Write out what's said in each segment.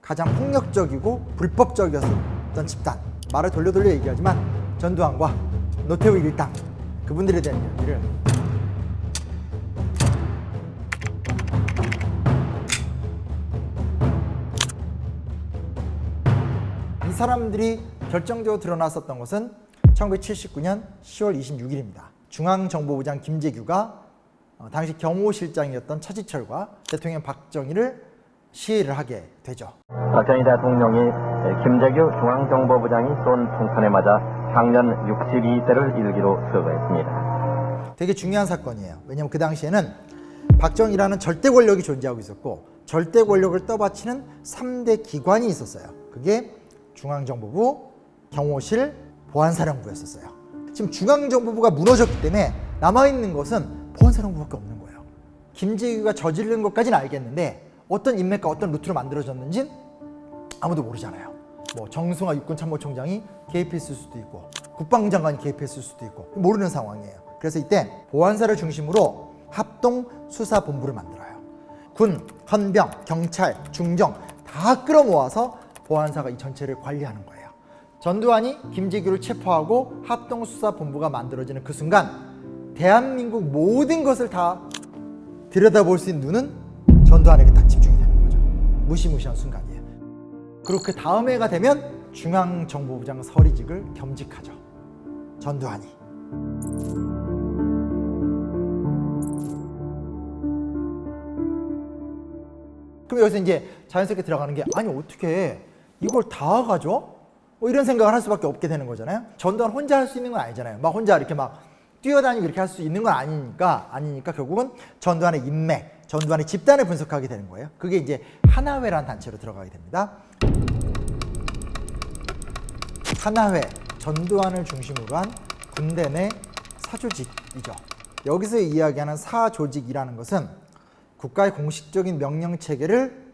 가장 폭력적이고 불법적이었던 집단, 말을 돌려 얘기하지만 전두환과 노태우 일당, 그분들에 대한 이야기를 이 사람들이 결정적으로 드러났었던 것은 1979년 10월 26일입니다. 중앙정보부장 김재규가 당시 경호실장이었던 차지철과 대통령 박정희를 시해를 하게 되죠. 박정희 대통령이 김재규 중앙정보부장이 쏜 총탄에 맞아 향년 62세를 일기로 쓰고했습니다. 되게 중요한 사건이에요. 왜냐하면 그 당시에는 박정희라는 절대 권력이 존재하고 있었고 절대 권력을 떠받치는 3대 기관이 있었어요. 그게 중앙정보부, 경호실, 보안사령부였었어요. 지금 중앙정보부가 무너졌기 때문에 남아있는 것은 보안사령부밖에 없는 거예요. 김재규가 저지른 것까지는 알겠는데 어떤 인맥과 어떤 루트로 만들어졌는지는 아무도 모르잖아요. 뭐 정승화 육군참모총장이 개입했을 수도 있고 국방장관이 개입했을 수도 있고 모르는 상황이에요. 그래서 이때 보안사를 중심으로 합동수사본부를 만들어요. 군, 헌병, 경찰, 중정 다 끌어모아서 보안사가 이 전체를 관리하는 거예요. 전두환이 김재규를 체포하고 합동수사본부가 만들어지는 그 순간 대한민국 모든 것을 다 들여다볼 수 있는 눈은 전두환에게 딱 집중이 되는 거죠. 무시무시한 순간이에요. 그리고 그 다음 해가 되면 중앙정보부장 서리직을 겸직하죠. 전두환이. 그럼 여기서 이제 자연스럽게 들어가는 게 아니 어떻게 이걸 다 가져? 뭐 이런 생각을 할 수밖에 없게 되는 거잖아요. 전두환 혼자 할 수 있는 건 아니잖아요. 막 혼자 이렇게 막 뛰어다니고 이렇게 할 수 있는 건 아니니까 결국은 전두환의 인맥, 전두환의 집단을 분석하게 되는 거예요. 그게 이제 하나회라는 단체로 들어가게 됩니다. 하나회, 전두환을 중심으로 한 군대 내 사조직이죠. 여기서 이야기하는 사조직이라는 것은 국가의 공식적인 명령 체계를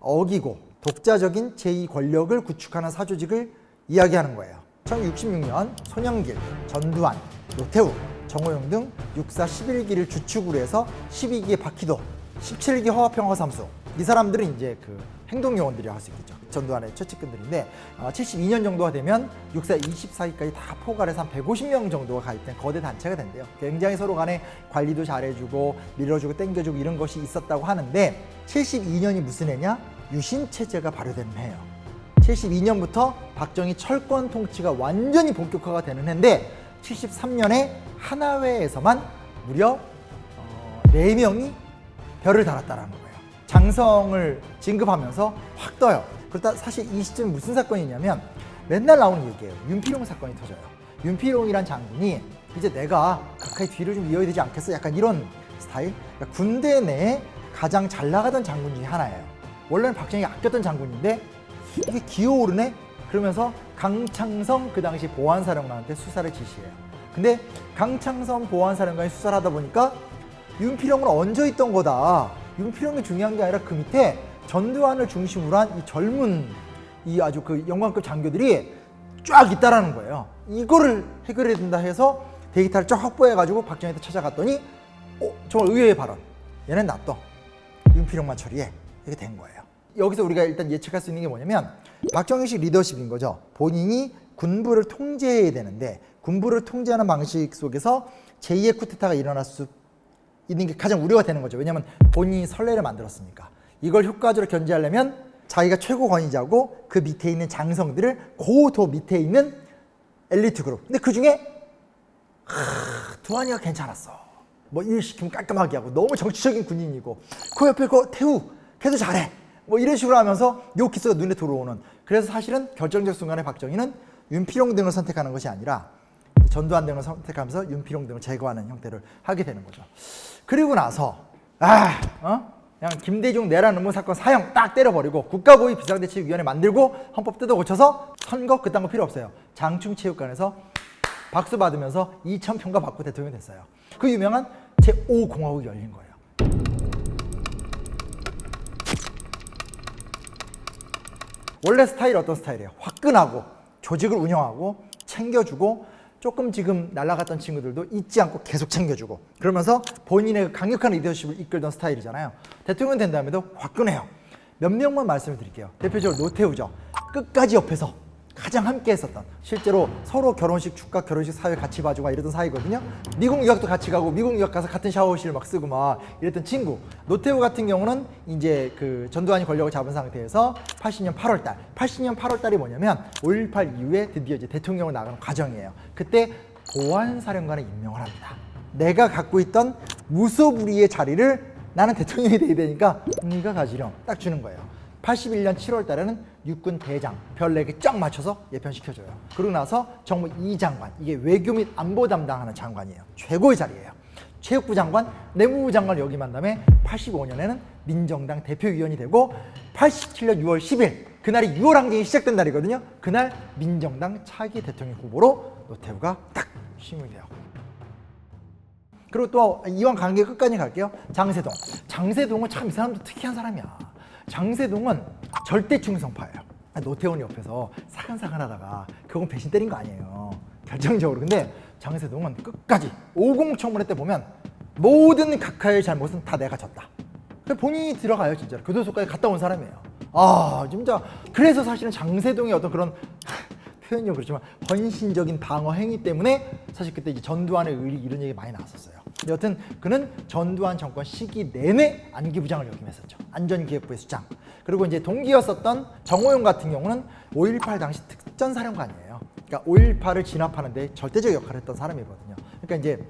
어기고 독자적인 제2권력을 구축하는 사조직을 이야기하는 거예요. 1966년 손영길, 전두환, 노태우, 정호영 등 육사 11기를 주축으로 해서 12기의 박희도, 17기 허화평 허삼수, 이 사람들은 이제 그 행동요원들이라고 할 수 있겠죠. 전두환의 최측근들인데 72년 정도가 되면 육사 24기까지 다 포괄해서 한 150명 정도가 가입된 거대 단체가 된대요. 굉장히 서로 간에 관리도 잘해주고 밀어주고 땡겨주고 이런 것이 있었다고 하는데 72년이 무슨 해냐? 유신체제가 발효되는 해예요. 72년부터 박정희 철권 통치가 완전히 본격화가 되는 해인데 73년에 하나회에서만 무려 4명이 별을 달았다는 거예요. 장성을 진급하면서 확 떠요. 그렇다 사실 이 시점에 무슨 사건이냐면 맨날 나오는 얘기예요. 윤필용 사건이 터져요. 윤필용이란 장군이 이제 내가 가까이 뒤를 좀 이어야 되지 않겠어? 약간 이런 스타일. 그러니까 군대 내에 가장 잘 나가던 장군 중에 하나예요. 원래는 박정희가 아꼈던 장군인데 이게 기어오르네? 그러면서 강창성 그 당시 보안사령관한테 수사를 지시해요. 근데 강창성 보안사령관이 수사를 하다 보니까 윤필용은 얹어있던 거다. 윤필용이 중요한 게 아니라 그 밑에 전두환을 중심으로 한 이 젊은 이 아주 그 영광급 장교들이 쫙 있다라는 거예요. 이거를 해결해야 된다 해서 데이터를 쫙 확보해가지고 박정희한테 찾아갔더니 정말 의외의 발언. 얘는 놔둬. 윤필용만 처리해. 이렇게 된 거예요. 여기서 우리가 일단 예측할 수 있는 게 뭐냐면 박정희식 리더십인 거죠. 본인이 군부를 통제해야 되는데 군부를 통제하는 방식 속에서 제2의 쿠데타가 일어날 수 있는 게 가장 우려가 되는 거죠. 왜냐하면 본인이 선례를 만들었으니까. 이걸 효과적으로 견제하려면 자기가 최고 권위자고 그 밑에 있는 장성들을 그 밑에 있는 엘리트 그룹. 근데 그 중에 두한이가 괜찮았어. 뭐 일 시키면 깔끔하게 하고 너무 정치적인 군인이고 그 옆에 그 태우 걔도 잘해. 뭐 이런 식으로 하면서 요 키스가 눈에 들어오는. 그래서 사실은 결정적 순간에 박정희는 윤필용 등을 선택하는 것이 아니라 전두환 등을 선택하면서 윤필용 등을 제거하는 형태를 하게 되는 거죠. 그리고 나서 그냥 김대중 내란 음모 사건 사형 딱 때려버리고 국가보위 비상대책위원회 만들고 헌법 뜯어 고쳐서 선거 그딴 거 필요 없어요. 장충체육관에서 박수 받으면서 2,000평가 받고 대통령이 됐어요. 그 유명한 제5공화국이 열린 거예요. 원래 스타일이 어떤 스타일이에요? 화끈하고 조직을 운영하고 챙겨주고 조금 지금 날아갔던 친구들도 잊지 않고 계속 챙겨주고 그러면서 본인의 강력한 리더십을 이끌던 스타일이잖아요. 대통령 된 다음에도 화끈해요. 몇 명만 말씀을 드릴게요. 대표적으로 노태우죠. 끝까지 옆에서 가장 함께 했었던, 실제로 서로 결혼식, 축가, 결혼식 사회 같이 봐주고 막 이러던 사이거든요. 미국 유학도 같이 가고 미국 유학 가서 같은 샤워실 막 쓰고 막 이랬던 친구. 노태우 같은 경우는 이제 그 전두환이 권력을 잡은 상태에서 80년 8월 달, 80년 8월 달이 뭐냐면 5.18 이후에 드디어 이제 대통령을 나가는 과정이에요. 그때 보안사령관을 임명을 합니다. 내가 갖고 있던 무소불위의 자리를 나는 대통령이 돼야 되니까 네가 가지렴 딱 주는 거예요. 81년 7월 달에는 육군 대장 별 4개 쫙 맞춰서 예편시켜줘요. 그러고 나서 정무 2장관, 이게 외교 및 안보 담당하는 장관이에요. 최고의 자리예요. 체육부 장관, 내무부 장관을 역임한 다음에 85년에는 민정당 대표위원이 되고 87년 6월 10일, 그날이 6월 항쟁이 시작된 날이거든요. 그날 민정당 차기 대통령 후보로 노태우가 딱 시임이 돼요. 그리고 또 이왕 관계 끝까지 갈게요. 장세동. 장세동은 참 이 사람도 특이한 사람이야. 장세동은 절대 충성파예요. 노태우는 옆에서 사근사근하다가 그건 배신 때린 거 아니에요. 결정적으로. 근데 장세동은 끝까지 50 청문회 때 보면 모든 각하의 잘못은 다 내가 졌다. 본인이 들어가요, 진짜로. 교도소까지 갔다 온 사람이에요. 아, 진짜. 그래서 사실은 장세동의 어떤 그런 표현이 그렇지만 헌신적인 방어 행위 때문에 사실 그때 이제 전두환의 의리 이런 얘기 많이 나왔었어요. 여튼 그는 전두환 정권 시기 내내 안기부장을 역임했었죠. 안전기획부의 수장. 그리고 이제 동기였었던 정호용 같은 경우는 5.18 당시 특전사령관이에요. 그러니까 5.18을 진압하는데 절대적 역할을 했던 사람이거든요. 그러니까 이제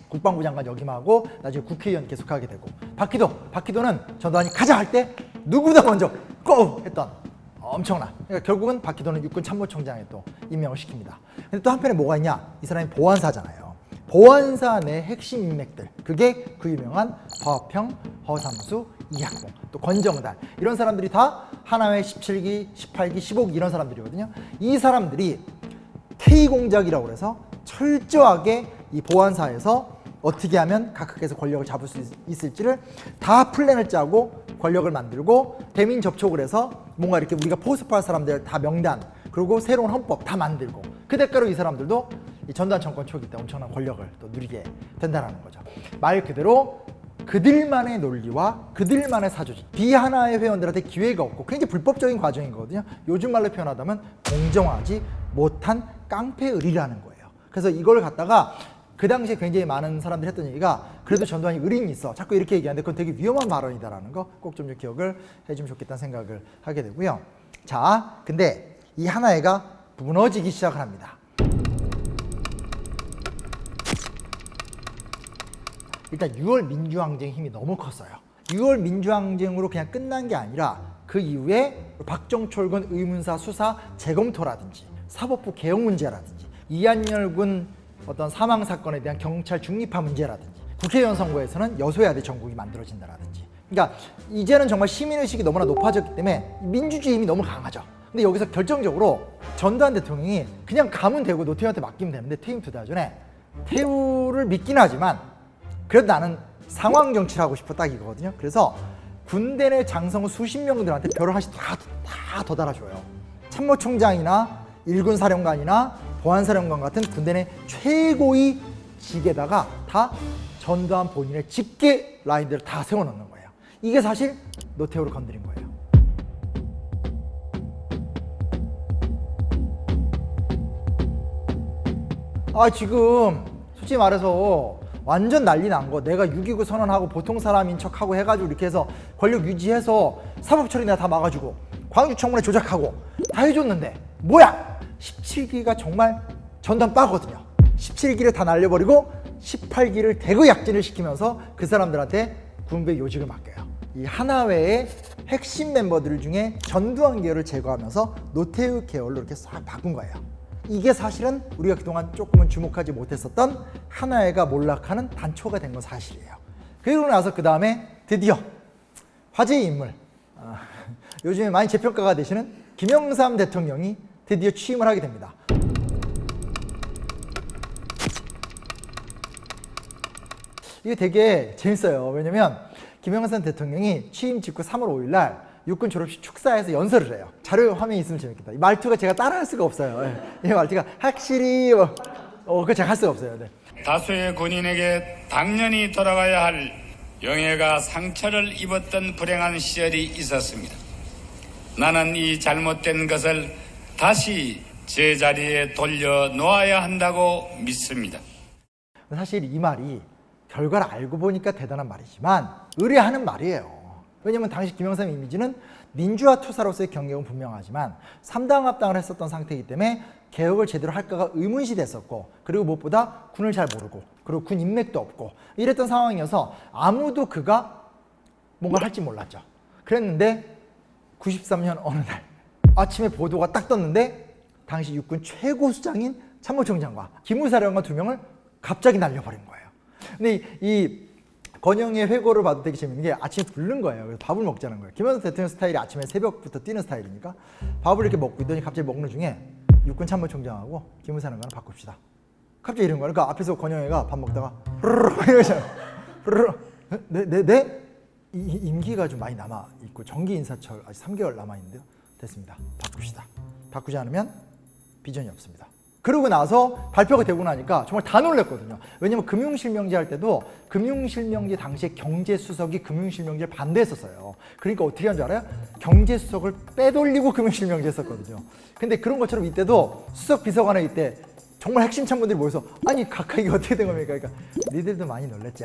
국방부 장관 역임하고 나중에 국회의원 계속하게 되고, 박희도는 전두환이 가자 할 때 누구보다 먼저 고! 했던 엄청난. 그러니까 결국은 박희도는 육군 참모총장에 또 임명을 시킵니다. 근데 또 한편에 뭐가 있냐? 이 사람이 보안사잖아요. 보안사 내 핵심 인맥들, 그게 그 유명한 허평, 허삼수, 이학봉, 또 권정달, 이런 사람들이 다 하나회 17기, 18기, 15기 이런 사람들이거든요. 이 사람들이 K공작이라고 그래서 철저하게 이 보안사에서 어떻게 하면 각각에서 권력을 잡을 수 있을지를 다 플랜을 짜고 권력을 만들고 대민 접촉을 해서 뭔가 이렇게 우리가 포섭할 사람들 다 명단, 그리고 새로운 헌법 다 만들고, 그 대가로 이 사람들도 이 전두환 정권 초기 때 엄청난 권력을 또 누리게 된다는 거죠. 말 그대로 그들만의 논리와 그들만의 사조직, 비하나의 회원들한테 기회가 없고 굉장히 불법적인 과정인 거거든요. 요즘 말로 표현하자면 공정하지 못한 깡패의리라는 거예요. 그래서 이걸 갖다가 그 당시에 굉장히 많은 사람들이 했던 얘기가, 그래도 전두환이 의리는 있어, 자꾸 이렇게 얘기하는데 그건 되게 위험한 발언이다라는 거 꼭 좀 기억을 해주면 좋겠다는 생각을 하게 되고요. 자, 근데 이 하나회가 무너지기 시작을 합니다. 일단 6월 민주항쟁 힘이 너무 컸어요. 6월 민주항쟁으로 그냥 끝난 게 아니라 그 이후에 박정철군 의문사 수사 재검토라든지 사법부 개혁 문제라든지 이한열 군 어떤 사망 사건에 대한 경찰 중립화 문제라든지 국회의원 선거에서는 여소야대 전국이 만들어진다라든지, 그러니까 이제는 정말 시민의식이 너무나 높아졌기 때문에 민주주의 힘이 너무 강하죠. 근데 여기서 결정적으로 전두환 대통령이 그냥 가면 되고 노태우한테 맡기면 되는데 퇴임 2달 전에 태우를 믿긴 하지만 그래도 나는 상황 정치를 하고 싶어, 딱 이거거든요. 그래서 군대 내 장성우 수십 명들한테 별을 하나씩 다 더 달아줘요. 참모총장이나 일군 사령관이나 보안사령관 같은 군대 내 최고의 직에다가 다 전두환 본인의 직계 라인들을 다 세워놓는 거예요. 이게 사실 노태우를 건드린 거예요. 아, 지금 솔직히 말해서 완전 난리 난 거, 내가 6.29 선언하고 보통 사람인 척하고 해가지고 이렇게 해서 권력 유지해서 사법 처리 내가 다 막아주고 광주청문회 조작하고 다 해줬는데 뭐야? 17기가 정말 전두환 빠거든요. 17기를 다 날려버리고 18기를 대거 약진을 시키면서 그 사람들한테 군부의 요직을 맡겨요. 이 하나회의 핵심 멤버들 중에 전두환 계열을 제거하면서 노태우 계열로 이렇게 싹 바꾼 거예요. 이게 사실은 우리가 그동안 조금은 주목하지 못했었던 하나회가 몰락하는 단초가 된 건 사실이에요. 그리고 나서 그 다음에 드디어 화제의 인물, 요즘에 많이 재평가가 되시는 김영삼 대통령이 드디어 취임을 하게 됩니다. 이게 되게 재밌어요. 왜냐면 김영삼 대통령이 취임 직후 3월 5일 날 육군 졸업식 축사에서 연설을 해요. 자료 화면이 있으면 재밌겠다. 이 말투가 제가 따라할 수가 없어요. 이 말투가 확실히 그거 제가 할 수가 없어요. 네. 다수의 군인에게 당연히 돌아가야 할 영예가 상처를 입었던 불행한 시절이 있었습니다. 나는 이 잘못된 것을 다시 제자리에 돌려놓아야 한다고 믿습니다. 사실 이 말이 결과를 알고 보니까 대단한 말이지만 의뢰하는 말이에요. 왜냐하면 당시 김영삼 이미지는 민주화 투사로서의 경력은 분명하지만 3당 합당을 했었던 상태이기 때문에 개혁을 제대로 할까가 의문시됐었고, 그리고 무엇보다 군을 잘 모르고, 그리고 군 인맥도 없고 이랬던 상황이어서 아무도 그가 뭔가 할지 몰랐죠. 그랬는데 93년 어느 날 아침에 보도가 딱 떴는데 당시 육군 최고 수장인 참모총장과 기무사령관 2명을 갑자기 날려버린 거예요. 근데 이 권영의 회고를 봐도 되게 재밌는 게 아침에 부른 거예요. 그래서 밥을 먹자는 거예요. 김영삼 대통령 스타일이 아침에 새벽부터 뛰는 스타일이니까 밥을 이렇게 먹고 있더니 갑자기 먹는 중에 육군 참모총장하고 기무사령관을 바꿉시다. 갑자기 이런 거야. 그러니까 앞에서 권영애가 밥 먹다가 이러잖아. 네? 임기가 좀 많이 남아 있고 정기 인사철 아직 3개월 남아 있는데요. 됐습니다. 바꿉시다. 바꾸지 않으면 비전이 없습니다. 그러고 나서 발표가 되고 나니까 정말 다 놀랐거든요. 왜냐면 금융실명제 할 때도 금융실명제 당시에 경제수석이 금융실명제를 반대했었어요. 그러니까 어떻게 한 줄 알아요? 경제수석을 빼돌리고 금융실명제 했었거든요. 근데 그런 것처럼 이때도 수석 비서관회 이때 정말 핵심 참모들이 모여서 아니 각하 이게 어떻게 된 겁니까? 그러니까 니들도 많이 놀랬지.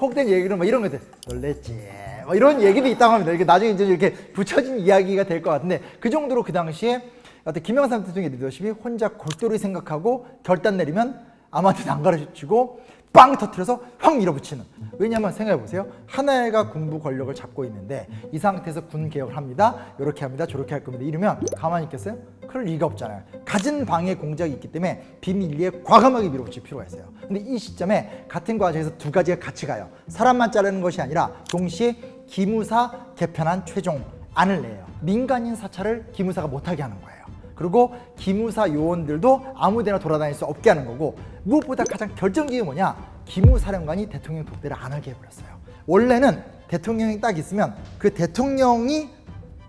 혹된 얘기를 막 이런 것들 놀랬지. 뭐 이런 얘기도 있다고 합니다. 이게 나중에 이제 이렇게 붙여진 이야기가 될 것 같은데 그 정도로 그 당시에 어떤 김영삼 대통령의 리더십이 혼자 골똘히 생각하고 결단 내리면 아무한테도 안 가르쳐주고 빵 터트려서 확 밀어붙이는. 왜냐하면 생각해보세요. 하나회가 군부 권력을 잡고 있는데 이 상태에서 군 개혁을 합니다. 이렇게 합니다. 저렇게 할 겁니다. 이러면 가만히 있겠어요? 그럴 리가 없잖아요. 갖은 방해 공작이 있기 때문에 비밀리에 과감하게 밀어붙일 필요가 있어요. 근데 이 시점에 같은 과정에서 두 가지가 같이 가요. 사람만 자르는 것이 아니라 동시에 기무사 개편안 최종 안을 내요. 민간인 사찰을 기무사가 못하게 하는 거예요. 그리고 기무사 요원들도 아무데나 돌아다닐 수 없게 하는 거고, 무엇보다 가장 결정적인 게 뭐냐, 기무사령관이 대통령 독대를 안 하게 해버렸어요. 원래는 대통령이 딱 있으면 그 대통령이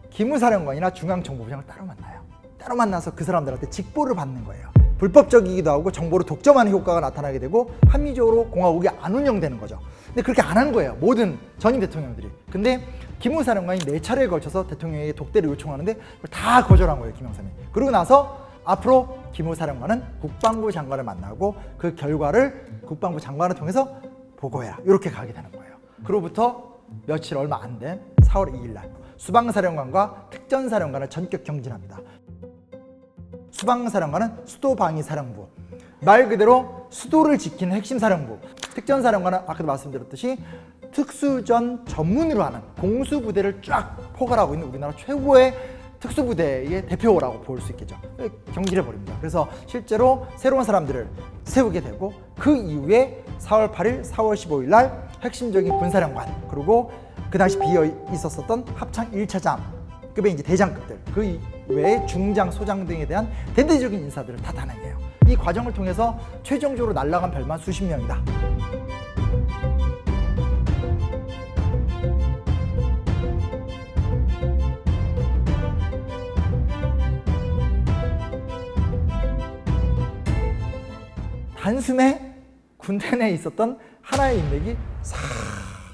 기무사령관이나 중앙정보부장을 따로 만나요. 따로 만나서 그 사람들한테 직보를 받는 거예요. 불법적이기도 하고 정보를 독점하는 효과가 나타나게 되고 합리적으로 공화국이 안 운영되는 거죠. 근데 그렇게 안 한 거예요. 모든 전임 대통령들이. 근데 기무사령관이 4차례에 걸쳐서 대통령에게 독대를 요청하는데 그걸 다 거절한 거예요, 김영삼이. 그러고 나서 앞으로 기무사령관은 국방부 장관을 만나고 그 결과를 국방부 장관을 통해서 보고해라. 이렇게 가게 되는 거예요. 그로부터 며칠 얼마 안 된 4월 2일 날 수방사령관과 특전사령관을 전격 경진합니다. 수방사령관은 수도방위사령부, 말 그대로 수도를 지키는 핵심 사령부. 특전사령관은 아까도 말씀드렸듯이 특수전 전문으로 하는 공수부대를 쫙 포괄하고 있는 우리나라 최고의 특수부대의 대표라고 볼 수 있겠죠. 경질해버립니다. 그래서 실제로 새로운 사람들을 세우게 되고, 그 이후에 4월 8일, 4월 15일 날 핵심적인 군사령관, 그리고 그 당시 비어 있었던 합창 1차장 급의 이제 대장급들, 그 외에 중장, 소장 등에 대한 대대적인 인사들을 다 단행해요. 이 과정을 통해서 최종적으로 날아간 별만 수십 명이다. 단숨에 군대 내에 있었던 하나의 인맥이 싹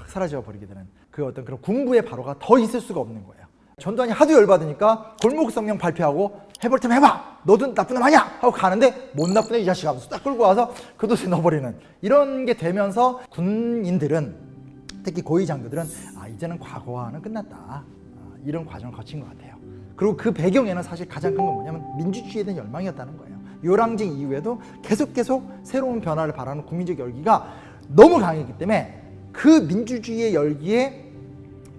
사라져 버리게 되는 그 어떤 그런 군부의 발화가 더 있을 수가 없는 거예요. 전두환이 하도 열받으니까 골목성명 발표하고 해볼 테면 해봐! 너도 나쁜 놈 아니야! 하고 가는데 못 나쁜 애 이 자식 하면서 딱 끌고 와서 그 도시에 넣어버리는, 이런 게 되면서 군인들은, 특히 고위 장교들은 이제는 과거와는 끝났다, 이런 과정을 거친 것 같아요. 그리고 그 배경에는 사실 가장 큰 건 뭐냐면 민주주의에 대한 열망이었다는 거예요. 요랑쟁 이후에도 계속 새로운 변화를 바라는 국민적 열기가 너무 강했기 때문에 그 민주주의의 열기에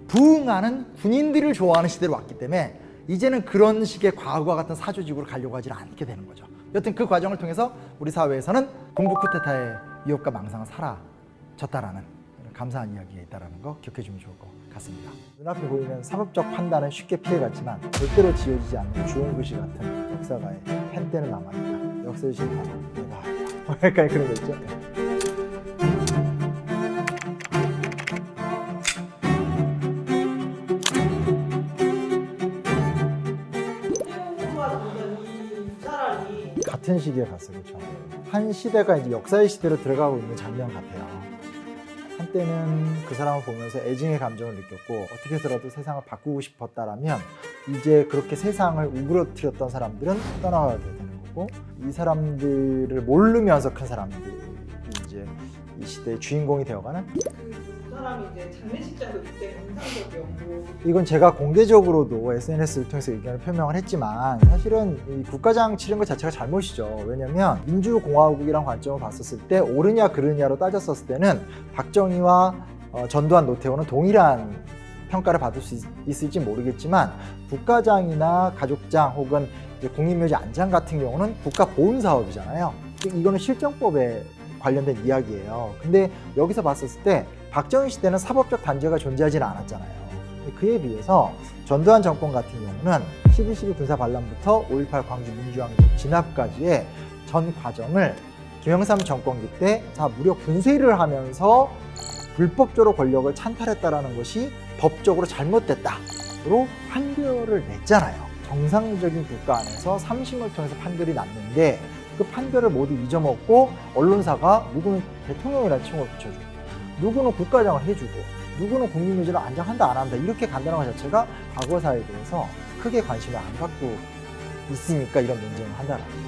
부응하는 군인들을 좋아하는 시대로 왔기 때문에 이제는 그런 식의 과거와 같은 사조직으로 가려고 하지 않게 되는 거죠. 여튼 그 과정을 통해서 우리 사회에서는 군부 쿠데타의 위협과 망상은 사라졌다라는 감사한 이야기가 있다는 거 기억해 주면 좋을 것 같습니다. 눈앞에 보이는 상업적 판단은 쉽게 피해갔지만 절대로 지워지지 않는 주홍 글씨 같은 역사가의 펜대는 남아있다. 역사의 신발 내가 약간 그런 거 있죠. 같은 시기에 갔어요. 그렇죠? 한 시대가 이제 역사의 시대로 들어가고 있는 장면 같아요. 때는 그 사람을 보면서 애증의 감정을 느꼈고 어떻게 해서라도 세상을 바꾸고 싶었다라면 이제 그렇게 세상을 우그러뜨렸던 사람들은 떠나가게 되는 거고 이 사람들을 모르면서 큰 사람들이 이제 이 시대의 주인공이 되어가는 그 사람이 이제 장례식장도 그때 인상적이었고 이건 제가 공개적으로도 SNS를 통해서 의견을 표명을 했지만 사실은 이 국가장 치른 것 자체가 잘못이죠. 왜냐하면 민주공화국이란 관점을 봤었을 때 옳으냐 그르냐로 따졌었을 때는 박정희와 전두환, 노태우는 동일한 평가를 받을 수 있을지 모르겠지만 국가장이나 가족장 혹은 이제 국립묘지 안장 같은 경우는 국가 보훈 사업이잖아요. 이거는 실정법에 관련된 이야기예요. 근데 여기서 봤었을 때 박정희 시대는 사법적 단죄가 존재하지는 않았잖아요. 그에 비해서 전두환 정권 같은 경우는 12.12 군사 반란부터 5.18 광주 민주항쟁 진압까지의 전 과정을 김영삼 정권기 때 무력 분쇄를 하면서 불법적으로 권력을 찬탈했다라는 것이 법적으로 잘못됐다로 판결을 냈잖아요. 정상적인 국가 안에서 3심을 통해서 판결이 났는데 그 판결을 모두 잊어먹고 언론사가 누구는 대통령이라는 칭호를 붙여주고 누구는 국가장을 해주고 누구는 국립묘지를 안장한다 안 한다 이렇게 간다는 것 자체가 과거사에 대해서 크게 관심을 안 갖고 있으니까 이런 논쟁을 한다는 거죠.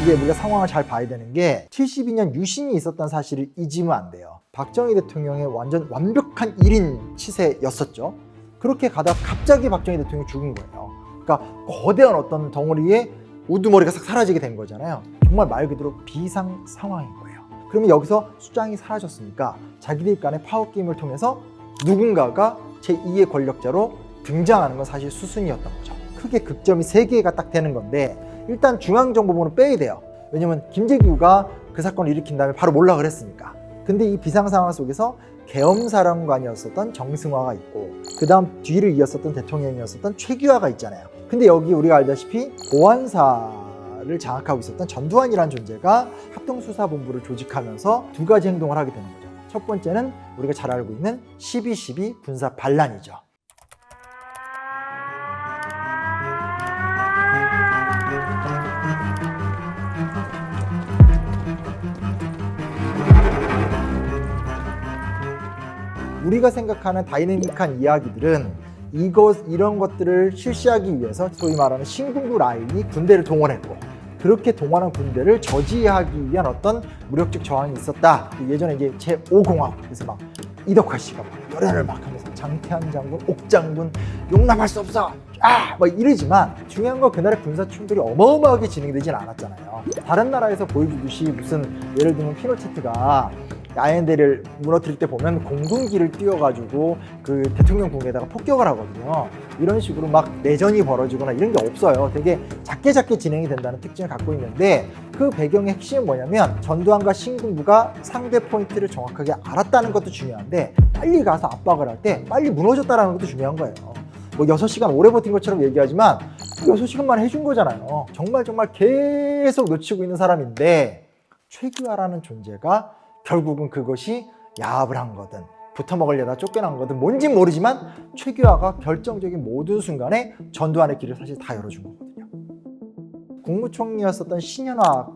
이게 우리가 상황을 잘 봐야 되는 게 72년 유신이 있었던 사실을 잊으면 안 돼요. 박정희 대통령의 완벽한 1인 치세였었죠. 그렇게 가다가 갑자기 박정희 대통령이 죽은 거예요. 그러니까 거대한 어떤 덩어리에 우두머리가 싹 사라지게 된 거잖아요. 정말 말 그대로 비상 상황인 거예요. 그러면 여기서 수장이 사라졌으니까 자기들 간의 파워 게임을 통해서 누군가가 제2의 권력자로 등장하는 건 사실 수순이었던 거죠. 크게 극점이 3개가 딱 되는 건데 일단 중앙정보부는 빼야 돼요. 왜냐면 김재규가 그 사건을 일으킨 다음에 바로 몰락을 했으니까. 근데 이 비상상황 속에서 계엄사령관이었었던 정승화가 있고 그 다음 뒤를 이었었던 대통령이었었던 최규하가 있잖아요. 근데 여기 우리가 알다시피 보안사를 장악하고 있었던 전두환이라는 존재가 합동수사본부를 조직하면서 두 가지 행동을 하게 되는 거죠. 첫 번째는 우리가 잘 알고 있는 12.12 군사 반란이죠. 우리가 생각하는 다이내믹한 이야기들은 이런 것들을 실시하기 위해서 소위 말하는 신군부 라인이 군대를 동원했고 그렇게 동원한 군대를 저지하기 위한 어떤 무력적 저항이 있었다. 예전에 이제 제5공화국에서 막 이덕화 씨가 막 열연을 막 하면서 장태환 장군, 옥장군 용납할 수 없어. 막 이러지만 중요한 건 그날의 군사 충돌이 어마어마하게 진행되진 않았잖아요. 다른 나라에서 보여주듯이 무슨 예를 들면 피노체트가 아엔데를 무너뜨릴 때 보면 공군기를 띄워가지고 그 대통령 궁에다가 폭격을 하거든요. 이런 식으로 막 내전이 벌어지거나 이런 게 없어요. 되게 작게 진행이 된다는 특징을 갖고 있는데 그 배경의 핵심은 뭐냐면 전두환과 신군부가 상대 포인트를 정확하게 알았다는 것도 중요한데 빨리 가서 압박을 할 때 빨리 무너졌다는 것도 중요한 거예요. 뭐 6시간 오래 버틴 것처럼 얘기하지만 6시간만 해준 거잖아요. 정말 계속 놓치고 있는 사람인데 최규하라는 존재가 결국은 그것이 야합을 한 거든 붙어먹으려다 쫓겨난 거든 뭔진 모르지만 최규하가 결정적인 모든 순간에 전두환의 길을 사실 다 열어준 거거든요. 국무총리였었던 신현화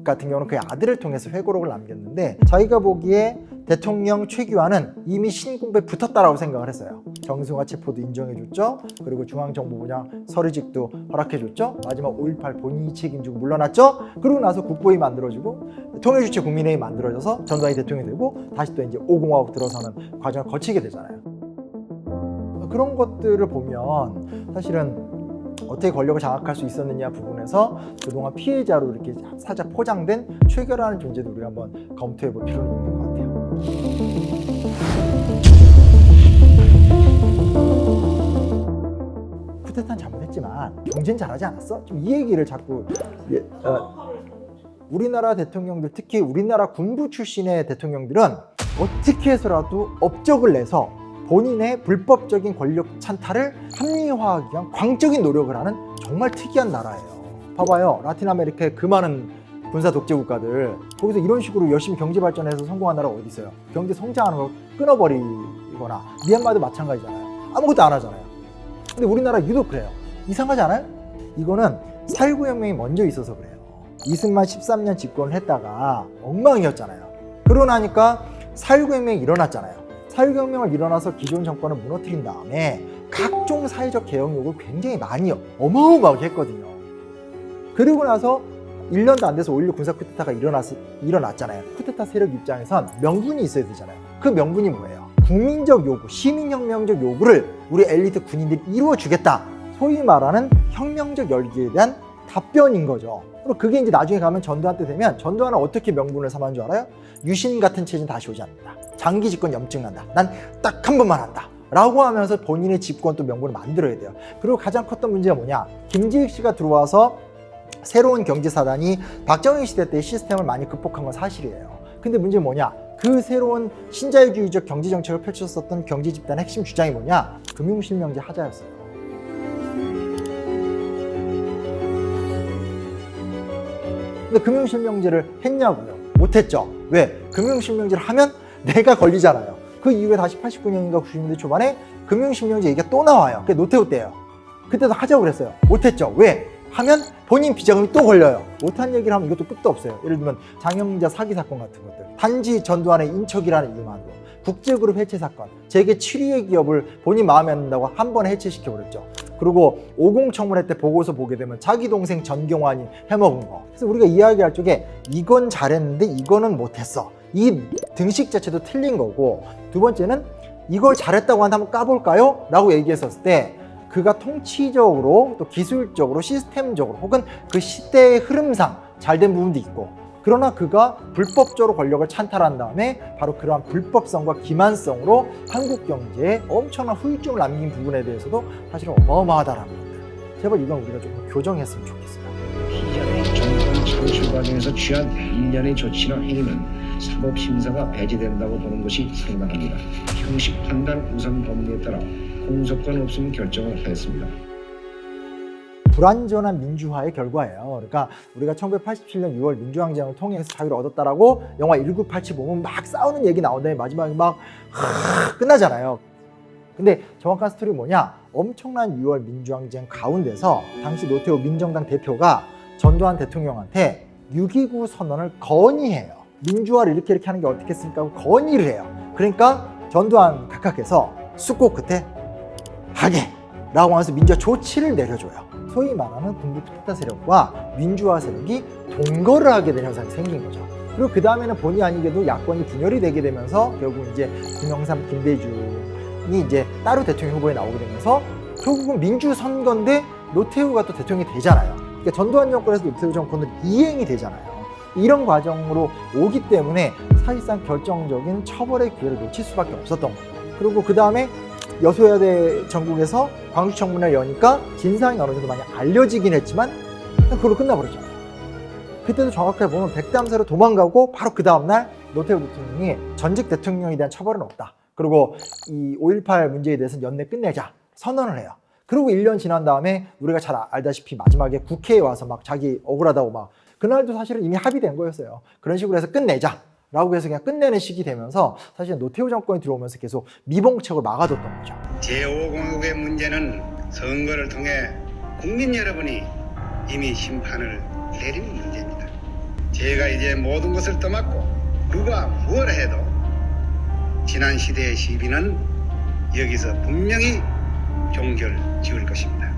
같은 경우는 그의 아들을 통해서 회고록을 남겼는데 자기가 보기에 대통령 최규하는 이미 신군부에 붙었다라고 생각을 했어요. 정승화 체포도 인정해줬죠. 그리고 중앙정보부장 서류직도 허락해줬죠. 마지막 5.18 본인이 책임지고 물러났죠. 그러고 나서 국보위 만들어지고 통일주체 국민회의 만들어져서 전두환이 대통령이 되고 다시 또 이제 5공화국 들어서는 과정을 거치게 되잖아요. 그런 것들을 보면 사실은 어떻게 권력을 장악할 수 있었느냐 부분에서 그동안 피해자로 이렇게 살짝 포장된 최규하라는 존재도 우리가 한번 검토해 볼 필요는 있는 것 같아요. 쿠데타는 잘못했지만 경제는 잘하지 않았어? 좀 이 얘기를 자꾸 우리나라 대통령들, 특히 우리나라 군부 출신의 대통령들은 어떻게 해서라도 업적을 내서 본인의 불법적인 권력 찬탈을 합리화하기 위한 광적인 노력을 하는 정말 특이한 나라예요. 봐봐요. 라틴 아메리카의 그 많은 군사 독재 국가들 거기서 이런 식으로 열심히 경제 발전해서 성공한 나라가 어디 있어요? 경제 성장하는 걸 끊어버리거나 미얀마도 마찬가지잖아요. 아무것도 안 하잖아요. 근데 우리나라 유독 그래요. 이상하지 않아요? 이거는 4.19 혁명이 먼저 있어서 그래요. 이승만 13년 집권을 했다가 엉망이었잖아요. 그러고 나니까 4.19 혁명이 일어났잖아요. 4.19 혁명을 일어나서 기존 정권을 무너뜨린 다음에 각종 사회적 개혁 요구를 굉장히 많이 어마어마하게 했거든요. 그리고 나서 1년도 안 돼서 5.16 군사 쿠데타가 일어났잖아요. 쿠데타 세력 입장에선 명분이 있어야 되잖아요. 그 명분이 뭐예요? 국민적 요구, 시민혁명적 요구를 우리 엘리트 군인들이 이루어주겠다. 소위 말하는 혁명적 열기에 대한 답변인 거죠. 그리고 그게 이제 나중에 가면 전두환 때 되면 전두환은 어떻게 명분을 삼은 줄 알아요? 유신 같은 체제는 다시 오지 않는다. 장기 집권 염증 난다. 난 딱 한 번만 한다. 라고 하면서 본인의 집권 또 명분을 만들어야 돼요. 그리고 가장 컸던 문제가 뭐냐? 김지익 씨가 들어와서 새로운 경제사단이 박정희 시대 때 시스템을 많이 극복한 건 사실이에요. 근데 문제는 뭐냐? 그 새로운 신자유주의적 경제정책을 펼쳤었던 경제집단의 핵심 주장이 뭐냐? 금융실명제 하자였어요. 근데 금융실명제를 했냐고요? 못했죠. 왜? 금융실명제를 하면 내가 걸리잖아요. 그 이후에 다시 89년인가 90년대 초반에 금융실명제 얘기가 또 나와요. 그게 노태우 때예요. 그때도 하자고 그랬어요. 못했죠. 왜? 하면 본인 비자금이 또 걸려요. 못한 얘기를 하면 이것도 끝도 없어요. 예를 들면 장영자 사기 사건 같은 것들, 단지 전두환의 인척이라는 이유만으로 국제그룹 해체 사건, 재계 7위의 기업을 본인 마음에 안 든다고 한 번에 해체시켜버렸죠. 그리고 50 청문회 때 보고서 보게 되면 자기 동생 전경환이 해먹은 거. 그래서 우리가 이야기할 적에 이건 잘했는데 이거는 못했어. 이 등식 자체도 틀린 거고, 두 번째는 이걸 잘했다고 한번 까볼까요? 라고 얘기했었을 때 그가 통치적으로 또 기술적으로 시스템적으로 혹은 그 시대의 흐름상 잘된 부분도 있고, 그러나 그가 불법적으로 권력을 찬탈한 다음에 바로 그러한 불법성과 기만성으로 한국 경제에 엄청난 후유증을 남긴 부분에 대해서도 사실은 어마어마하다라는 것들. 제발 이건 우리가 조금 교정했으면 좋겠어요. 피의자들이 정권 창출 과정에서 취한 일련의 조치나 행위는 사법심사가 배제된다고 보는 것이 상당합니다. 형식 판단 우선 법리에 따라 공소권 없음 결정을 하였습니다. 불완전한 민주화의 결과예요. 그러니까 우리가 1987년 6월 민주항쟁을 통해서 자유를 얻었다라고 영화 1987 보면 막 싸우는 얘기 나오는데 마지막에 막 끝나잖아요. 근데 정확한 스토리가 뭐냐? 엄청난 6월 민주항쟁 가운데서 당시 노태우 민정당 대표가 전두환 대통령한테 6.29 선언을 건의해요. 민주화를 이렇게 하는 게 어떻겠습니까? 하고 건의를 해요. 그러니까 전두환 각하께서 숙고 끝에 하게 라고 하면서 민주화 조치를 내려줘요. 소위 말하는 군부 쿠데타 세력과 민주화 세력이 동거를 하게 된 현상이 생긴 거죠. 그리고 그 다음에는 본의 아니게도 야권이 분열이 되게 되면서 결국 이제 김영삼, 김대중이 이제 따로 대통령 후보에 나오게 되면서 결국은 민주선거인데 노태우가 또 대통령이 되잖아요. 그러니까 전두환 정권에서 노태우 정권은 이행이 되잖아요. 이런 과정으로 오기 때문에 사실상 결정적인 처벌의 기회를 놓칠 수밖에 없었던 거죠. 그리고 그 다음에 여소야대 전국에서 광주청문회를 여니까 진상이 어느 정도 많이 알려지긴 했지만 그걸로 끝나버렸잖아요. 그때도 정확하게 보면 백담사로 도망가고 바로 그 다음날 노태우 대통령이 전직 대통령에 대한 처벌은 없다. 그리고 이 5.18 문제에 대해서는 연내 끝내자 선언을 해요. 그리고 1년 지난 다음에 우리가 잘 알다시피 마지막에 국회에 와서 막 자기 억울하다고 막 그날도 사실은 이미 합의된 거였어요. 그런 식으로 해서 끝내자 라고 해서 그냥 끝내는 시기 되면서 사실 노태우 정권이 들어오면서 계속 미봉책을 막아뒀던 거죠. 제5공화국의 문제는 선거를 통해 국민 여러분이 이미 심판을 내린 문제입니다. 제가 이제 모든 것을 떠맡고 누가 무엇을 해도 지난 시대의 시비는 여기서 분명히 종결 지을 것입니다.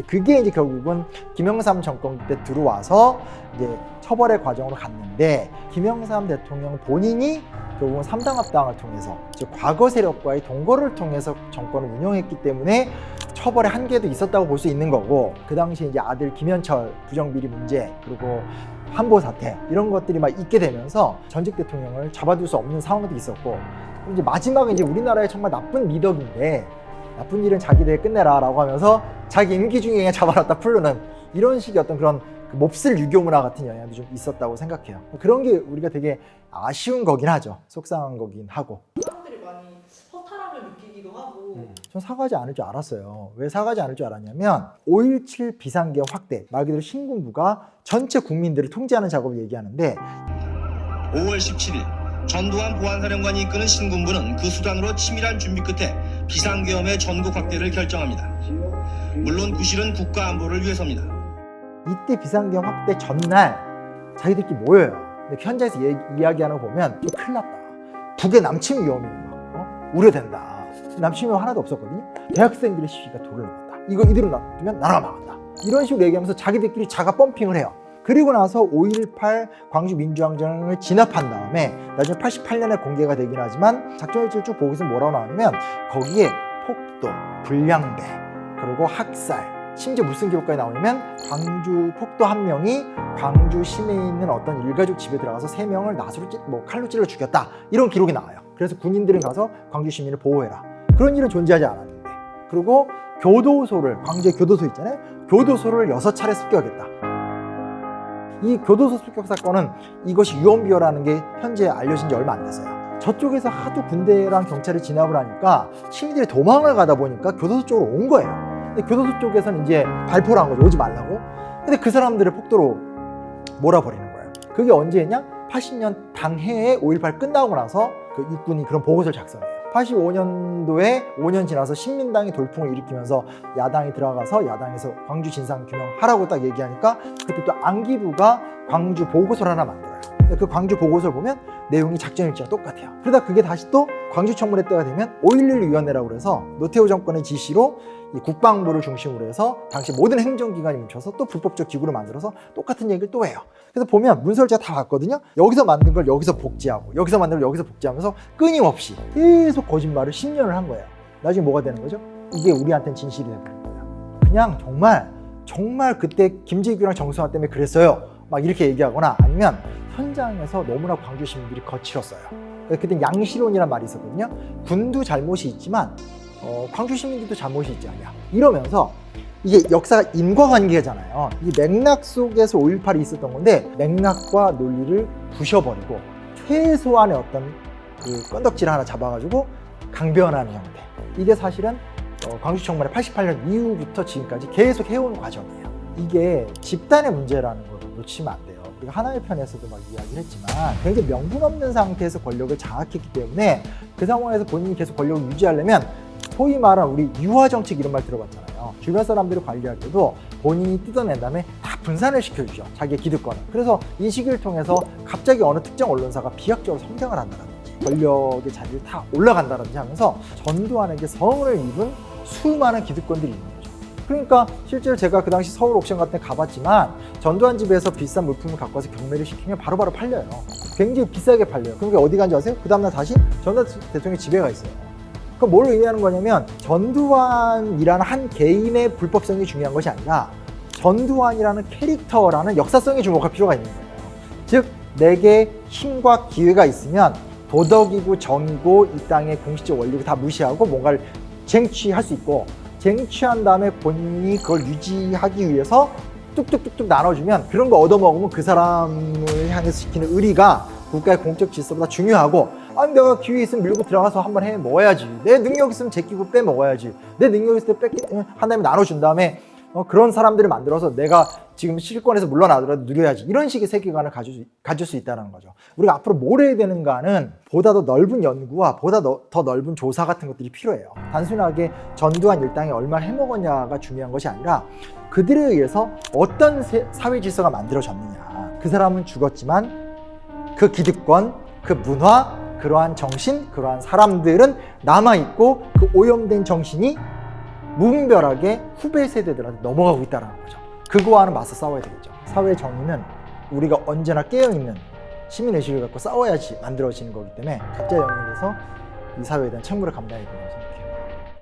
그게 이제 결국은 김영삼 정권 때 들어와서 이제 처벌의 과정으로 갔는데, 김영삼 대통령 본인이 결국은 3당 합당을 통해서 즉 과거 세력과의 동거를 통해서 정권을 운영했기 때문에 처벌의 한계도 있었다고 볼 수 있는 거고, 그 당시 이제 아들 김현철 부정비리 문제 그리고 한보 사태 이런 것들이 막 있게 되면서 전직 대통령을 잡아둘 수 없는 상황도 있었고, 이제 마지막은 이제 우리나라의 정말 나쁜 미덕인데 나쁜 일은 자기들 끝내라 라고 하면서 자기 임기 중에 그냥 잡아놨다 풀르는 이런 식의 어떤 그런 몹쓸 유교 문화 같은 영향도 좀 있었다고 생각해요. 그런 게 우리가 되게 아쉬운 거긴 하죠. 속상한 거긴 하고. 사람들이 많이 허탈함을 느끼기도 하고. 전 사과하지 않을 줄 알았어요. 왜 사과하지 않을 줄 알았냐면 5.17 비상계엄 확대, 말 그대로 신군부가 전체 국민들을 통제하는 작업을 얘기하는데 5월 17일 전두환 보안사령관이 이끄는 신군부는 그 수단으로 치밀한 준비 끝에 비상계엄의 전국 확대를 결정합니다. 물론 구실은 국가 안보를 위해서입니다. 이때 비상계엄 확대 전날 자기들끼리 모여요. 근데 현장에서 이야기하는 거 보면 좀 큰일 났다. 북의 남침 위험이 우려된다. 남침 위험 하나도 없었거든요. 대학생들의 시위가 돌을 넘었다. 이거 이대로 놔두면 나라가 망한다. 이런 식으로 얘기하면서 자기들끼리 자가 펌핑을 해요. 그리고 나서 5.18 광주 민주항쟁을 진압한 다음에 나중에 88년에 공개가 되긴 하지만 작전일지를 쭉 보고서 뭐라고 나오냐면 거기에 폭도, 불량배, 그리고 학살, 심지어 무슨 기록까지 나오냐면 광주 폭도 한 명이 광주 시내에 있는 어떤 일가족 집에 들어가서 3명을 낫으로 칼로 찔러 죽였다. 이런 기록이 나와요. 그래서 군인들은 가서 광주 시민을 보호해라. 그런 일은 존재하지 않았는데. 그리고 교도소를, 광주에 교도소 있잖아요. 교도소를 6차례 습격했다. 이 교도소 습격 사건은 이것이 유언비어라는 게 현재 알려진 지 얼마 안 됐어요. 저쪽에서 하도 군대랑 경찰이 진압을 하니까 시민들이 도망을 가다 보니까 교도소 쪽으로 온 거예요. 근데 교도소 쪽에서는 이제 발표를 한 거죠. 오지 말라고. 근데 그 사람들을 폭도로 몰아버리는 거예요. 그게 언제냐? 80년 당해에 5.18 끝나고 나서 그 육군이 그런 보고서를 작성해요. 85년도에 5년 지나서 신민당이 돌풍을 일으키면서 야당이 들어가서 야당에서 광주 진상규명하라고 딱 얘기하니까 그때 또 안기부가 광주 보고서를 하나 만들어요. 그 광주 보고서를 보면 내용이 작전일지와 똑같아요. 그러다 그게 다시 또 광주 청문회 때가 되면 5.11위원회라고 해서 노태우 정권의 지시로 이 국방부를 중심으로 해서 당시 모든 행정기관이 뭉쳐서 또 불법적 기구를 만들어서 똑같은 얘기를 또 해요. 그래서 보면 문서를 제가 다 봤거든요. 여기서 만든 걸 여기서 복제하고 여기서 만든 걸 여기서 복제하면서 끊임없이 계속 거짓말을 10년을 한 거예요. 나중에 뭐가 되는 거죠? 이게 우리한테는 진실이 되는 거예요. 그냥 정말 그때 김재규랑 정승환 때문에 그랬어요. 막 이렇게 얘기하거나 아니면 현장에서 너무나 광주 시민들이 거칠었어요. 그때 양시론이란 말이 있었거든요. 군도 잘못이 있지만 광주 시민들도 잘못이 있지 않냐. 이러면서 이게 역사가 인과관계잖아요. 이 맥락 속에서 5.18이 있었던 건데 맥락과 논리를 부셔버리고 최소한의 어떤 그 건덕지를 하나 잡아가지고 강변하는 형태. 이게 사실은 광주 청문회 88년 이후부터 지금까지 계속 해온 과정이에요. 이게 집단의 문제라는 걸 놓치면 안 돼요. 우리가 하나의 편에서도 막 이야기를 했지만 굉장히 명분 없는 상태에서 권력을 장악했기 때문에 그 상황에서 본인이 계속 권력을 유지하려면 소위 말하는 우리 유화정책 이런 말 들어봤잖아요. 주변 사람들을 관리할 때도 본인이 뜯어낸 다음에 다 분산을 시켜주죠. 자기의 기득권을. 그래서 이 시기를 통해서 갑자기 어느 특정 언론사가 비약적으로 성장을 한다든지 권력의 자리를 다 올라간다든지 하면서 전두환에게 성을 입은 수많은 기득권들이 있는 거죠. 그러니까 실제로 제가 그 당시 서울 옥션 같은 데 가봤지만 전두환 집에서 비싼 물품을 갖고 와서 경매를 시키면 바로바로 팔려요. 굉장히 비싸게 팔려요. 그러니까 어디 간지 아세요? 그 다음날 다시 전두환 대통령의 집에 가 있어요. 그럼 뭘 의미하는 거냐면 전두환이라는 한 개인의 불법성이 중요한 것이 아니라 전두환이라는 캐릭터라는 역사성에 주목할 필요가 있는 거예요. 즉 내게 힘과 기회가 있으면 도덕이고 정이고 이 땅의 공식적 원리고 다 무시하고 뭔가를 쟁취할 수 있고 쟁취한 다음에 본인이 그걸 유지하기 위해서 뚝뚝뚝뚝 나눠주면 그런 거 얻어먹으면 그 사람을 향해서 시키는 의리가 국가의 공적 질서보다 중요하고 아니 내가 기회 있으면 밀고 들어가서 한번 해 먹어야지. 내 능력 있으면 제끼고 빼먹어야지. 내 능력 있을 때 한 다음에 나눠준 다음에 그런 사람들을 만들어서 내가 지금 실권에서 물러나더라도 누려야지. 이런 식의 세계관을 가질 수 있다는 거죠. 우리가 앞으로 뭘 해야 되는가는 보다 더 넓은 연구와 보다 더 넓은 조사 같은 것들이 필요해요. 단순하게 전두환 일당이 얼마나 해먹었냐가 중요한 것이 아니라 그들에 의해서 어떤 사회 질서가 만들어졌느냐. 그 사람은 죽었지만 그 기득권, 그 문화, 그러한 정신, 그러한 사람들은 남아있고 그 오염된 정신이 무분별하게 후배 세대들한테 넘어가고 있다는 거죠. 그거와는 맞서 싸워야 되겠죠. 사회 정의는 우리가 언제나 깨어있는 시민의식을 갖고 싸워야지 만들어지는 거기 때문에 각자 영역에서 이 사회에 대한 책무를 감당해야 된다고 생각합니다.